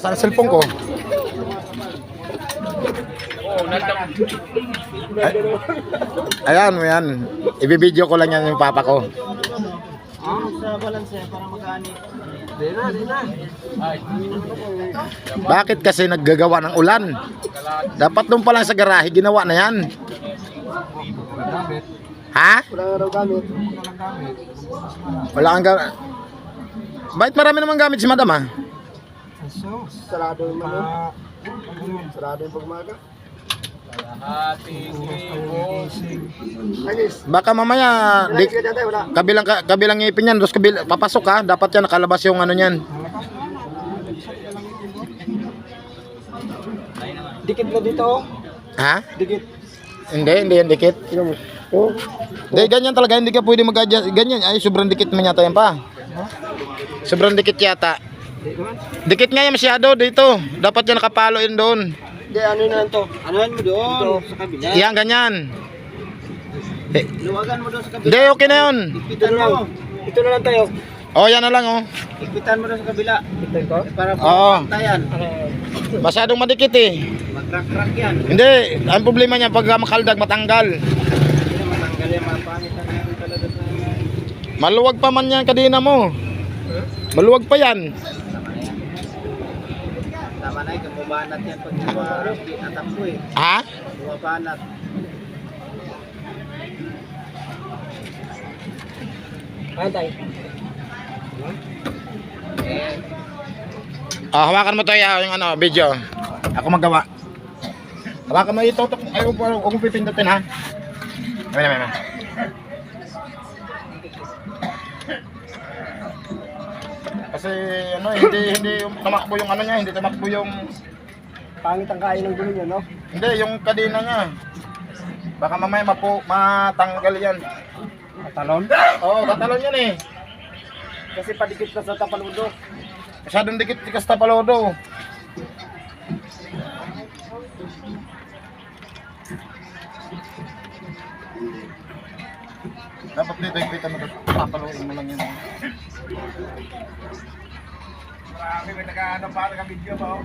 Saan ang cellphone ko? Ayan, ayan. Ibibideo ko lang yan yung papa ko. Sa balance para magkani. Di na. Bakit kasi naggagawa ng ulan? Dapat doon pa lang sa garahe, ginawa na yan. Ha? Wala raw gamit. Wala kang gamit. Bakit marami namang gamit si madam, ha? Sarado yung mga. Sarado yung pagmaga. Baka mamaya kabilang ngipin yan, tapos papasok ha, dapat yan nakalabas yung ano niyan. Dikit na dito. Ha? Dikit. Hindi yan dikit. Oh. Hindi, ganyan talaga, hindi ka pwede mag-adjust. Ganyan, ay sobrang dikit man yata yan pa. Sobrang dikit yata. Dikit nga yan masyado dito. Dapat yan nakapalo yun doon. Hindi, ano na lang to? Anuhan mo doon sa kabila. Yan, ganyan. Luwagan mo doon sa kabila. Hindi, okay na yun. Ikpitan mo. Ito na lang tayo. Oh, yan na lang oh. Ikpitan mo doon sa kabila. Ikpitan ko? Para Oo. pantayan. Masyadong madikit eh. Mag-crack yan. Hindi, ang problema niya pag makaldag matanggal. Hindi na matanggal yan. Mapangit na yan talaga sa... Maluwag pa man yan kadina mo. Maluwag pa yan. Tama na, kumubanat yan pag atak ko eh. Ha? Bumabanat. Antay. Hawakan mo to yung ano, video. Ako magawa. Hawakan mo ito. Ay, huwag mong pipindutin ha. Ayan. Kasi ano, hindi tumakbo yung ano niya, hindi tumakbo yung Pangit ang kain ng gulong yan, no? hindi yung kadena niya. Baka mamaya matanggal yan. Talon? Oo, tatalon yan eh. Kasi padikit na sa tapaludo. Masyadong dikit tikas tapalodo. Dapat dito ikita mo ito. Papaluin mo lang yan. Marami may nag-ano pa nag-video pa oh.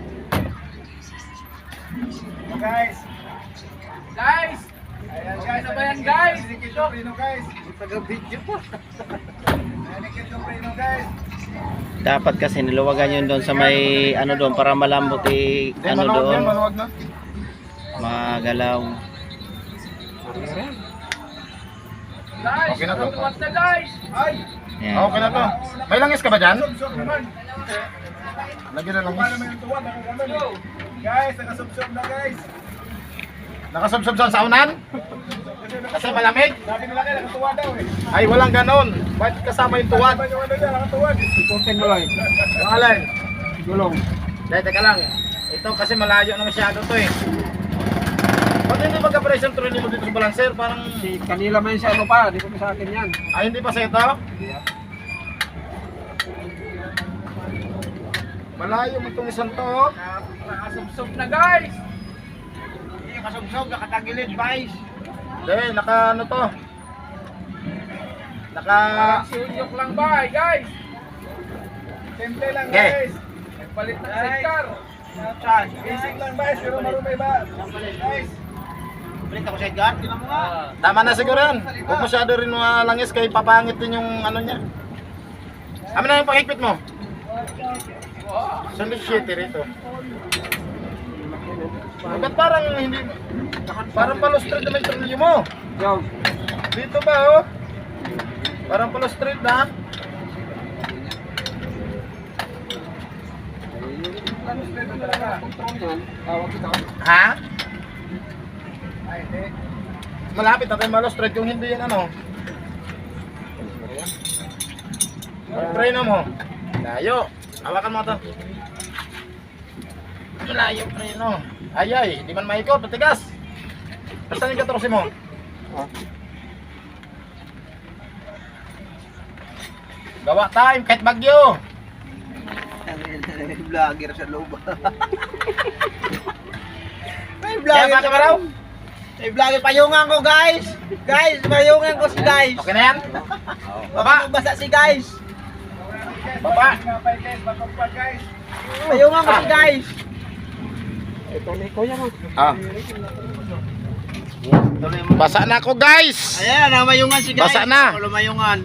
Guys! Ayan guys, ano ba yan guys? Nikito Prino guys. Taga-video pa. Nikito Prino guys. Dapat kasi niluwagan yun doon sa may ano doon para malambot ano doon. Maluwag na. Magalaw. Okay na to. Ay! Yan. Okay na to. May langis ka ba dyan? Lagyan na langis. Guys, nakasubsob na guys. Nakasubsob sa saunan? Kasi malamig? Sabi nila kayo, nakatuwa daw eh. Ay, walang ganon. Bakit kasama yung tuwad? Sabi yung ano dyan, nakatuwa. Ikutin mo lang. Yung alay. Gulong. Dahil, teka lang. Ito kasi malayo na masyado to eh. Ba't hindi magka-pressure training mo dito sa balancer? Parang... Si kanila man siya ano pa, di ko sa akin yan. Ay, hindi pa sa ito? Malayo mo itong isang to. oh. Nakasubsob na guys. Hindi nakasubsob, nakatagilid guys. Hindi, naka ano to. Naka... Sunyok lang ba guys? Simple lang Okay. guys. Nagpalit na sidecar. Basic lang guys, pero marumay ba? Guys. Balik ako sa Edgar, tinan mo nga. Tama na siguro yan. Huwag masyado rin malangis kay papangit din yung ano niya. Amin na yung pakikpit mo. Saan yung shitty rito? Ba't parang hindi... Parang palo-straight naman yung tornilyo mo. Yo. Dito ba oh? Parang palo-straight na. Ha? Ay, hindi. Malapit na tayo malo-straight yung hindi yan ano. Preno mo. Layo. Hawakan mo ito. Layo preno. Ay, di man maikot, patigas. Saan yung 14 mo? Gawa time, kahit bagyo. Vlogger sa loob. May Kaya vlogger baka raw? May vlogger, payungan ko guys. Guys, payungan ko si guys. Okay na yan? Baba, basa si guys. Baba. Mapay guys, bakong pa guys. Mayungan kasi guys. Ah. Basa na ako guys. Ayan, mayungan si guys. Basa na. Lumayungan.